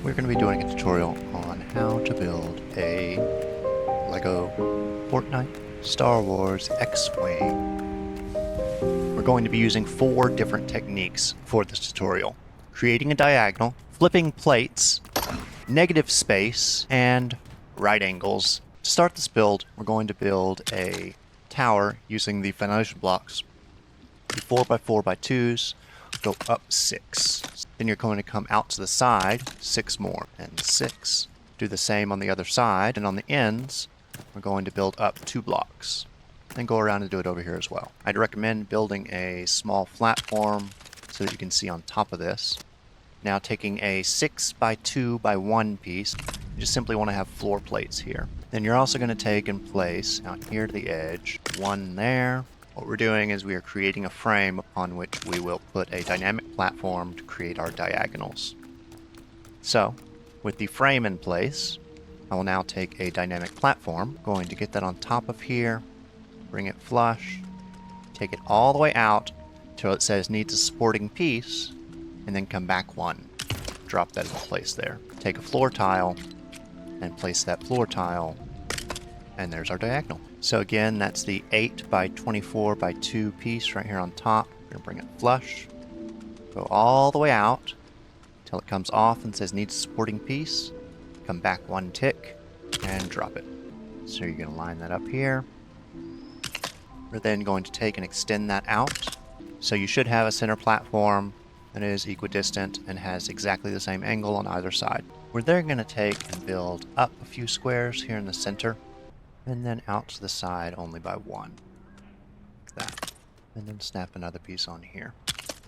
we're going to be doing a tutorial on how to build a LEGO Fortnite Star Wars X-Wing. We're going to be using 4 different techniques for this tutorial: creating a diagonal, flipping plates, negative space, and right angles. To start this build, we're going to build a tower using the foundation blocks, 4x4x2s, go up 6. Then you're going to come out to the side 6 more, and 6. Do the same on the other side, and on the ends we're going to build up 2 blocks. Then go around and do it over here as well. I'd recommend building a small platform so that you can see on top of this. Now taking a 6x2x1 piece, you just simply want to have floor plates here. Then you're also going to take and place out here to the edge, 1 there. What we're doing is we are creating a frame upon which we will put a dynamic platform to create our diagonals. So, with the frame in place, I will now take a dynamic platform, going to get that on top of here, bring it flush, take it all the way out till it says needs a supporting piece, and then come back 1. Drop that into place there. Take a floor tile and place that floor tile, and there's our diagonal. So again, that's the 8x24x2 piece right here on top. We're going to bring it flush, go all the way out till it comes off and says needs a supporting piece. Come back 1 tick and drop it. So you're going to line that up here. We're then going to take and extend that out. So you should have a center platform that is equidistant and has exactly the same angle on either side. We're then going to take and build up a few squares here in the center, and then out to the side only by 1. Like that. And then snap another piece on here.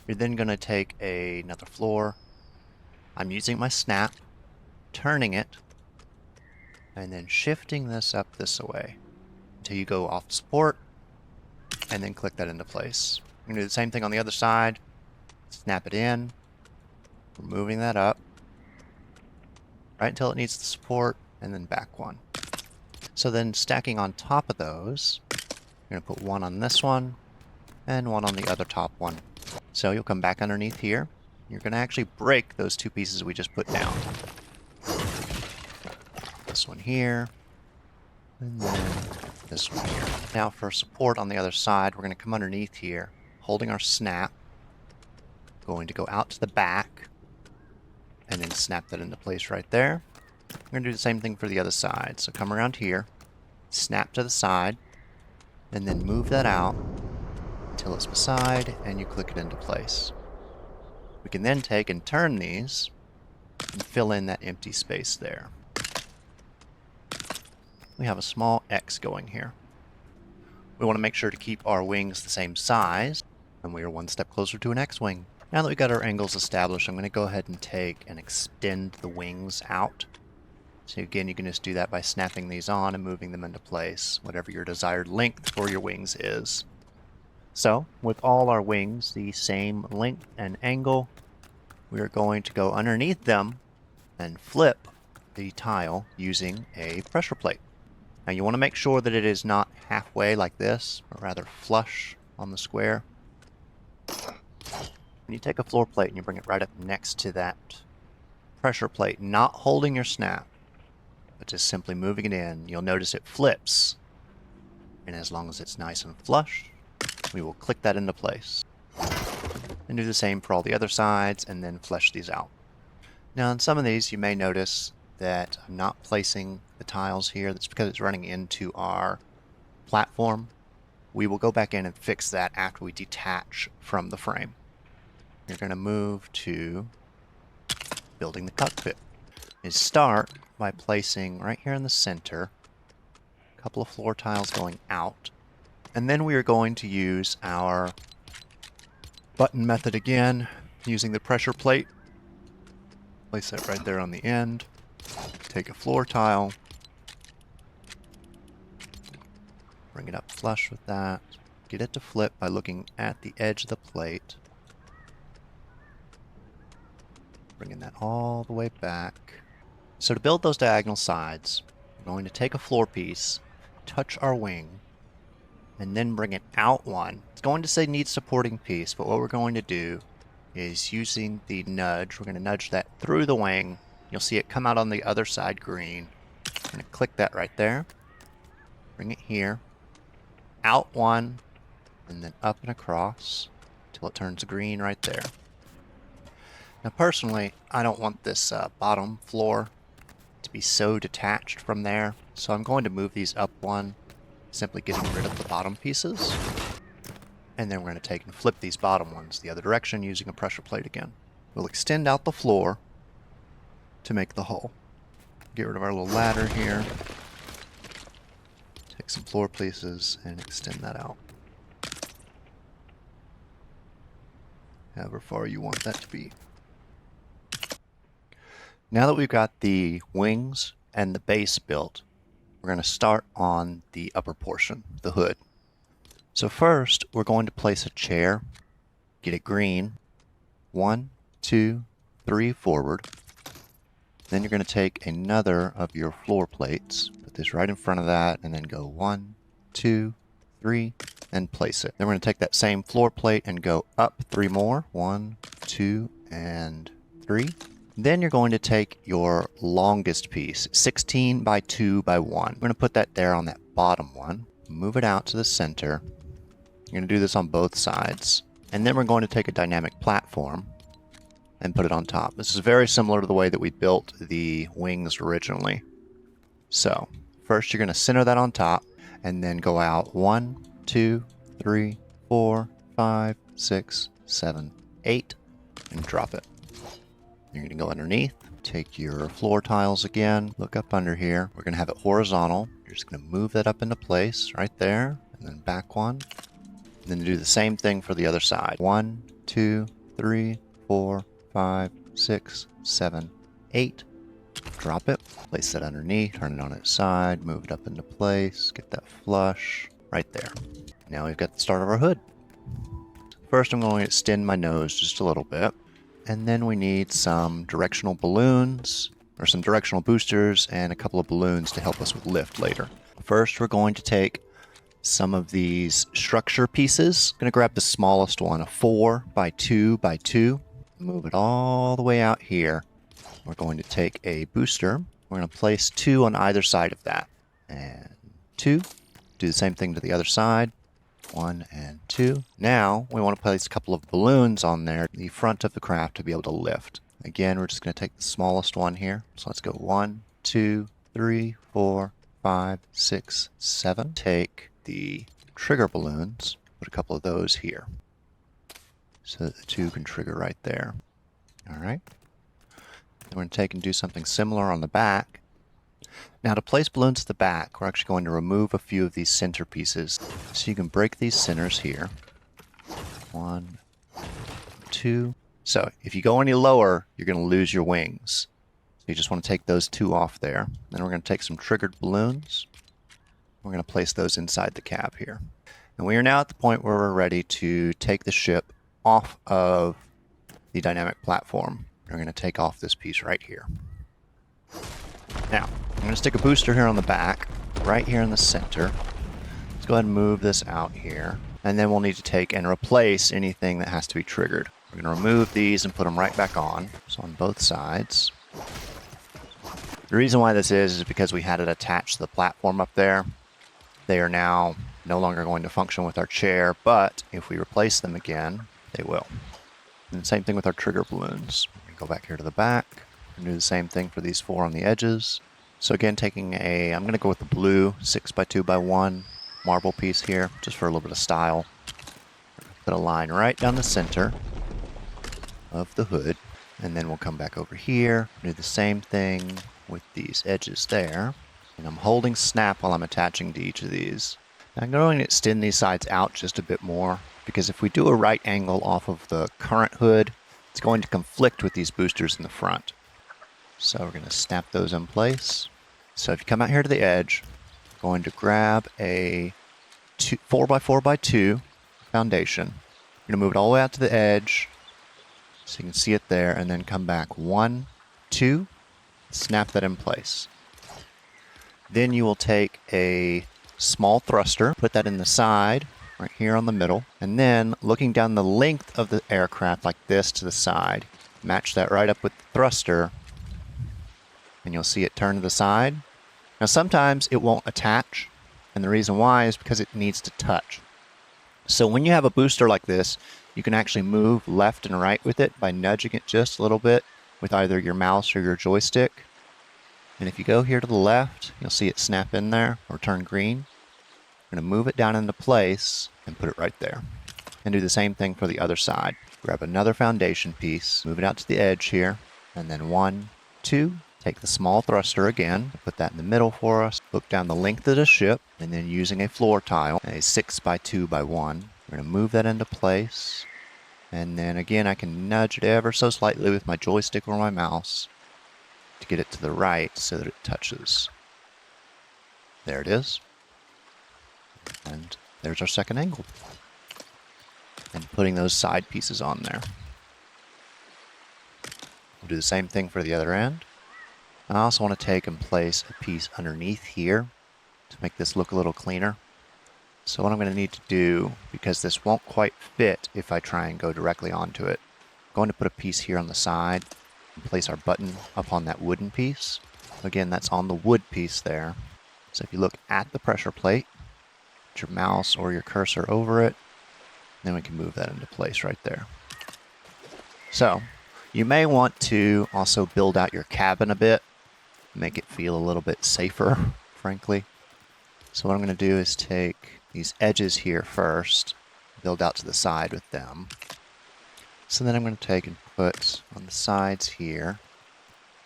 You're then going to take another floor. I'm using my snap, turning it, and then shifting this up this way until you go off support, and then click that into place. I'm going to do the same thing on the other side. Snap it in, removing that up, right until it needs the support, and then back 1. So then stacking on top of those, you're going to put 1 on this one, and 1 on the other top one. So you'll come back underneath here. You're going to actually break those 2 pieces we just put down. This one here, and then this one here. Now for support on the other side, we're going to come underneath here, holding our snap, going to go out to the back, and then snap that into place right there. We're going to do the same thing for the other side. So come around here, snap to the side, and then move that out until it's beside, and you click it into place. We can then take and turn these and fill in that empty space there. We have a small X going here. We want to make sure to keep our wings the same size, and we are 1 step closer to an X-Wing. Now that we've got our angles established, I'm going to go ahead and take and extend the wings out. So again, you can just do that by snapping these on and moving them into place, whatever your desired length for your wings is. So, with all our wings the same length and angle, we are going to go underneath them and flip the tile using a pressure plate. Now you want to make sure that it is not halfway like this, but rather flush on the square. When you take a floor plate and you bring it right up next to that pressure plate, not holding your snap, but just simply moving it in, you'll notice it flips. And as long as it's nice and flush, we will click that into place. And do the same for all the other sides, and then flesh these out. Now on some of these you may notice that I'm not placing the tiles here. That's because it's running into our platform. We will go back in and fix that after we detach from the frame. You're going to move to building the cockpit. You start by placing right here in the center a couple of floor tiles going out, and then we are going to use our button method again, using the pressure plate. Place that right there on the end. Take a floor tile, bring it up flush with that, get it to flip by looking at the edge of the plate, bringing that all the way back. So to build those diagonal sides, we're going to take a floor piece, touch our wing, and then bring it out 1. It's going to say needs supporting piece, but what we're going to do is using the nudge, we're going to nudge that through the wing You'll see it come out on the other side green. I'm going to click that right there. Bring it here. Out one, and then up and across till it turns green right there. Now personally, I don't want this bottom floor to be so detached from there, so I'm going to move these up one, simply getting rid of the bottom pieces. And then we're going to take and flip these bottom ones the other direction using a pressure plate again. We'll extend out the floor to make the hull. Get rid of our little ladder here. Take some floor pieces and extend that out. However far you want that to be. Now that we've got the wings and the base built, we're going to start on the upper portion, the hood. So first, we're going to place a chair, get it green, 1, 2, 3 forward. Then you're going to take another of your floor plates, put this right in front of that, and then go 1, 2, 3, and place it. Then we're going to take that same floor plate and go up 3 more, 1, 2, and 3. Then you're going to take your longest piece, 16 by 2 by 1. We're going to put that there on that bottom one, move it out to the center. You're going to do this on both sides. And then we're going to take a dynamic platform and put it on top. This is very similar to the way that we built the wings originally. So first you're going to center that on top and then go out 1, 2, 3, 4, 5, 6, 7, 8 and drop it. You're going to go underneath, take your floor tiles again, look up under here. We're going to have it horizontal. You're just going to move that up into place right there, and then back one. And then do the same thing for the other side. 1, 2, 3, 4, 5, 6, 7, 8. Drop it, place it underneath, turn it on its side, move it up into place, get that flush right there. Now we've got the start of our hood. First I'm going to extend my nose just a little bit. And then we need some directional balloons, or some directional boosters, and a couple of balloons to help us with lift later. First, we're going to take some of these structure pieces. I'm going to grab the smallest one, a 4 by 2 by 2. Move it all the way out here. We're going to take a booster. We're going to place 2 on either side of that. And 2. Do the same thing to the other side. 1 and 2. Now we want to place a couple of balloons on there, the front of the craft, to be able to lift. Again, we're just going to take the smallest one here. So let's go 1, 2, 3, 4, 5, 6, 7. Take the trigger balloons, put a couple of those here, so that the 2 can trigger right there. All right. Then we're going to take and do something similar on the back. Now to place balloons at the back, we're actually going to remove a few of these center pieces. So you can break these centers here. 1, 2. So if you go any lower, you're going to lose your wings. So you just want to take those 2 off there. Then we're going to take some triggered balloons. We're going to place those inside the cab here. And we are now at the point where we're ready to take the ship off of the dynamic platform. We're going to take off this piece right here. Now, I'm going to stick a booster here on the back, right here in the center. Let's go ahead and move this out here. And then we'll need to take and replace anything that has to be triggered. We're going to remove these and put them right back on. So on both sides. The reason why this is because we had it attached to the platform up there. They are now no longer going to function with our chair, but if we replace them again, they will. And the same thing with our trigger balloons. Go back here to the back. And do the same thing for these 4 on the edges. So again, taking I'm going to go with the blue 6 by 2 by 1 marble piece here, just for a little bit of style. Put a line right down the center of the hood, and then we'll come back over here, do the same thing with these edges there. And I'm holding snap while I'm attaching to each of these. Now I'm going to extend these sides out just a bit more, because if we do a right angle off of the current hood, it's going to conflict with these boosters in the front. So we're going to snap those in place. So if you come out here to the edge, we're going to grab a 4 by 4 by 2 foundation. You're going to move it all the way out to the edge so you can see it there, and then come back 1, 2, snap that in place. Then you will take a small thruster, put that in the side, right here on the middle, and then looking down the length of the aircraft like this to the side, match that right up with the thruster, and you'll see it turn to the side. Now sometimes it won't attach, and the reason why is because it needs to touch. So when you have a booster like this, you can actually move left and right with it by nudging it just a little bit with either your mouse or your joystick. And if you go here to the left, you'll see it snap in there or turn green. I'm going to move it down into place and put it right there. And do the same thing for the other side. Grab another foundation piece, move it out to the edge here, and then 1, 2, take the small thruster again, put that in the middle for us, look down the length of the ship, and then using a floor tile, a 6x2x1, we're going to move that into place. And then again, I can nudge it ever so slightly with my joystick or my mouse to get it to the right so that it touches. There it is. And there's our second angle. And putting those side pieces on there. We'll do the same thing for the other end. I also want to take and place a piece underneath here to make this look a little cleaner. So what I'm going to need to do, because this won't quite fit if I try and go directly onto it, I'm going to put a piece here on the side and place our button up on that wooden piece. Again, that's on the wood piece there. So if you look at the pressure plate, put your mouse or your cursor over it, then we can move that into place right there. So you may want to also build out your cabin a bit, make it feel a little bit safer, frankly. So what I'm going to do is take these edges here first, build out to the side with them. So then I'm going to take and put on the sides here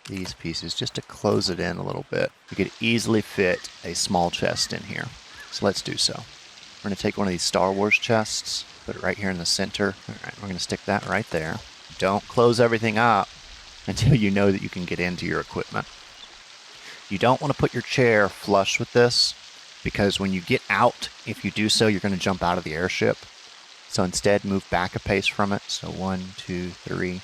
these pieces just to close it in a little bit. You could easily fit a small chest in here. So let's do so. We're going to take one of these Star Wars chests, put it right here in the center. All right, we're going to stick that right there. Don't close everything up until you know that you can get into your equipment. You don't want to put your chair flush with this, because when you get out, if you do so, you're going to jump out of the airship. So instead, move back a pace from it. So 1, 2, 3.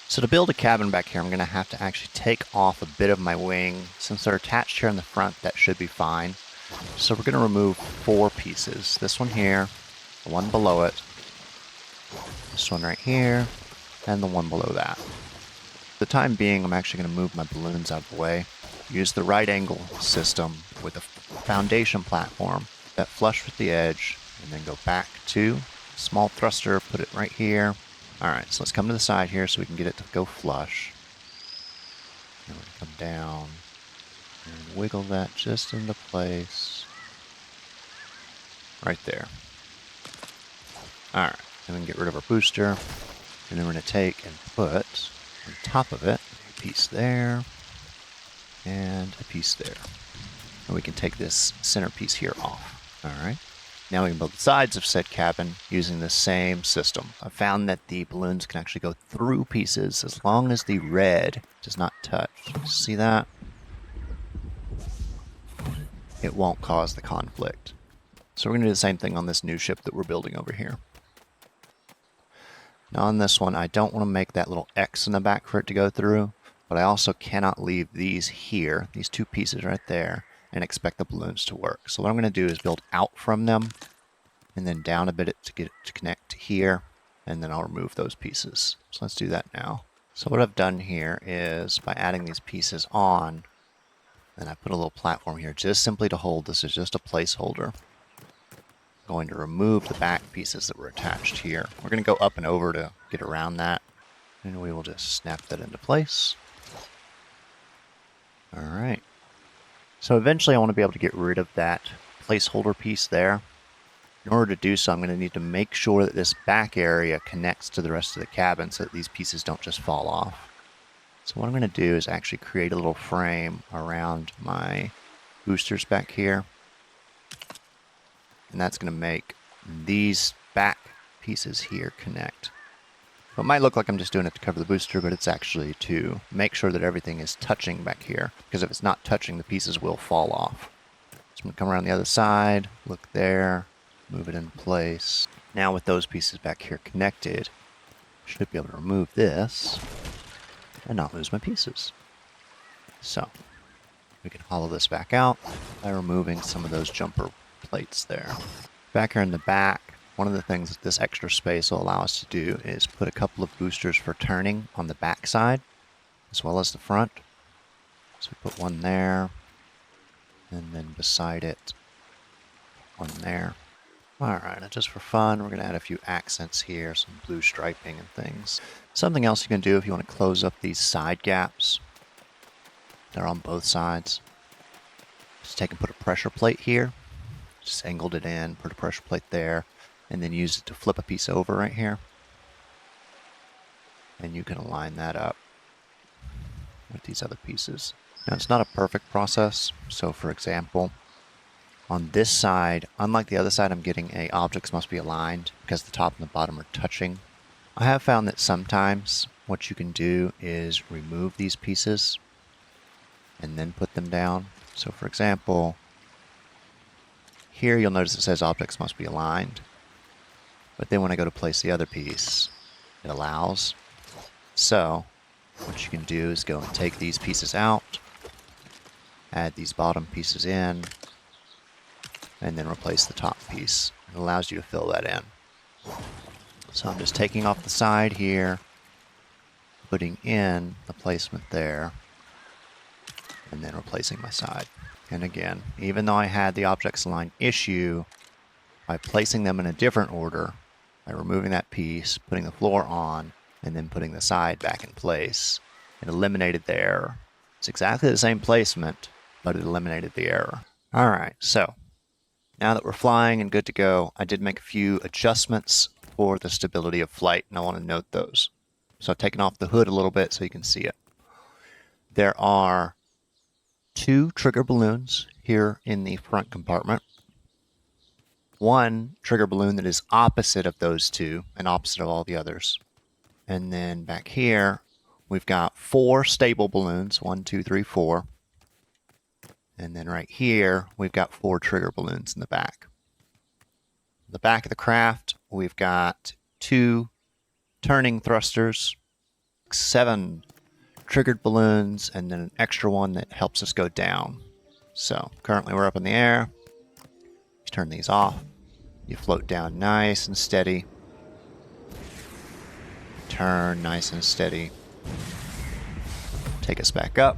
So to build a cabin back here, I'm going to have to actually take off a bit of my wing. Since they're attached here in the front, that should be fine. So we're going to remove 4 pieces. This one here, the one below it, this one right here, and the one below that. For the time being, I'm actually going to move my balloons out of the way. Use the right angle system with a foundation platform that flush with the edge, and then go back to small thruster, put it right here. Alright, so let's come to the side here so we can get it to go flush. And we're going to come down and wiggle that just into place. Right there. Alright, then we can get rid of our booster. And then we're going to take and put on top of it a piece there and a piece there. And we can take this center piece here off. Alright. Now we can build the sides of said cabin using the same system. I found that the balloons can actually go through pieces as long as the red does not touch. See that? It won't cause the conflict. So we're going to do the same thing on this new ship that we're building over here. Now on this one, I don't want to make that little X in the back for it to go through, but I also cannot leave these here, these 2 pieces right there, and expect the balloons to work. So what I'm going to do is build out from them, and then down a bit to get it to connect to here, and then I'll remove those pieces. So let's do that now. So what I've done here is, by adding these pieces on, and I put a little platform here just simply to hold. This is just a placeholder. I'm going to remove the back pieces that were attached here. We're going to go up and over to get around that, and we will just snap that into place. Alright. So eventually I want to be able to get rid of that placeholder piece there. In order to do so, I'm going to need to make sure that this back area connects to the rest of the cabin so that these pieces don't just fall off. So what I'm going to do is actually create a little frame around my boosters back here. And that's going to make these back pieces here connect. So it might look like I'm just doing it to cover the booster, but it's actually to make sure that everything is touching back here. Because if it's not touching, the pieces will fall off. So I'm going to come around the other side, look there, move it in place. Now with those pieces back here connected, I should be able to remove this and not lose my pieces. So we can hollow this back out by removing some of those jumper plates there. Back here in the back, one of the things that this extra space will allow us to do is put a couple of boosters for turning on the back side as well as the front. So we put one there, and then beside it, one there. Alright, and just for fun, we're going to add a few accents here, some blue striping and things. Something else you can do if you want to close up these side gaps. They're on both sides. Just take and put a pressure plate here. Just angled it in, put a pressure plate there, and then use it to flip a piece over right here. And you can align that up with these other pieces. Now, it's not a perfect process. So for example, on this side, unlike the other side, I'm getting objects must be aligned because the top and the bottom are touching. I have found that sometimes what you can do is remove these pieces and then put them down. So for example, here you'll notice it says objects must be aligned. But then when I go to place the other piece, it allows. So what you can do is go and take these pieces out, add these bottom pieces in, and then replace the top piece. It allows you to fill that in. So I'm just taking off the side here, putting in the placement there, and then replacing my side. And again, even though I had the objects aligned issue, by placing them in a different order, by removing that piece, putting the floor on, and then putting the side back in place, it eliminated the error. It's exactly the same placement, but it eliminated the error. Alright, so now that we're flying and good to go, I did make a few adjustments for the stability of flight, and I want to note those. So I've taken off the hood a little bit so you can see it. There are 2 trigger balloons here in the front compartment. One trigger balloon that is opposite of those 2 and opposite of all the others. And then back here, we've got 4 stable balloons, 1, 2, 3, 4. And then right here, we've got 4 trigger balloons in the back. The back of the craft, we've got 2 turning thrusters, 7 triggered balloons, and then an extra one that helps us go down. So currently we're up in the air. You turn these off. You float down nice and steady. Turn nice and steady. Take us back up.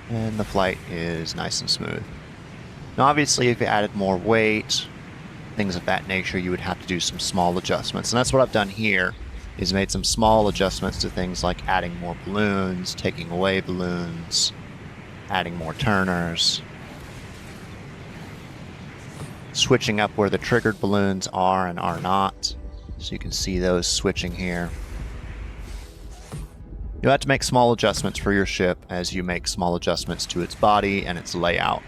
And the flight is nice and smooth. Now obviously if you added more weight, things of that nature, you would have to do some small adjustments. And that's what I've done here, is made some small adjustments to things like adding more balloons, taking away balloons, adding more turners, switching up where the triggered balloons are and are not. So you can see those switching here. You'll have to make small adjustments for your ship as you make small adjustments to its body and its layout.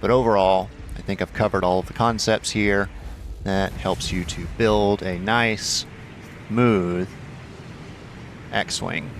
But overall, I think I've covered all of the concepts here that helps you to build a nice, smooth X-Wing.